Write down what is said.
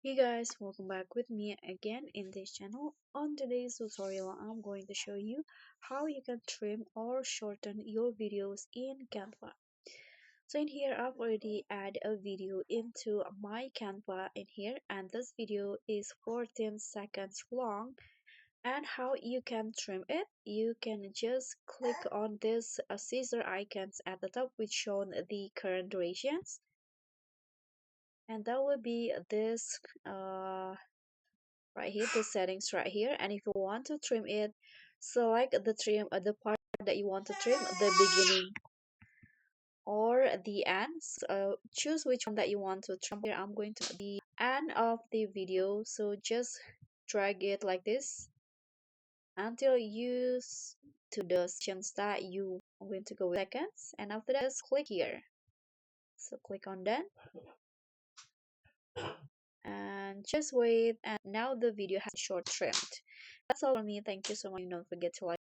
Hey guys, welcome back with me again in this channel. On today's tutorial, I'm going to show you how you can trim or shorten your videos in Canva. So in here, I've already added a video into my Canva in here, and this video is 14 seconds long. And how you can trim it, you can just click on this scissor icons at the top which shown the current durations, and that will be this right here, the settings right here. And if you want to trim it, select the trim the part that you want to trim, the beginning or the end. Choose which one that you want to trim. Here I'm going to the end of the video, so just drag it like this until you to the sections that you are going to go with seconds, and after that just click here. So click on done and just wait, and now the video has short trimmed. That's all from me. Thank you so much. Don't forget to like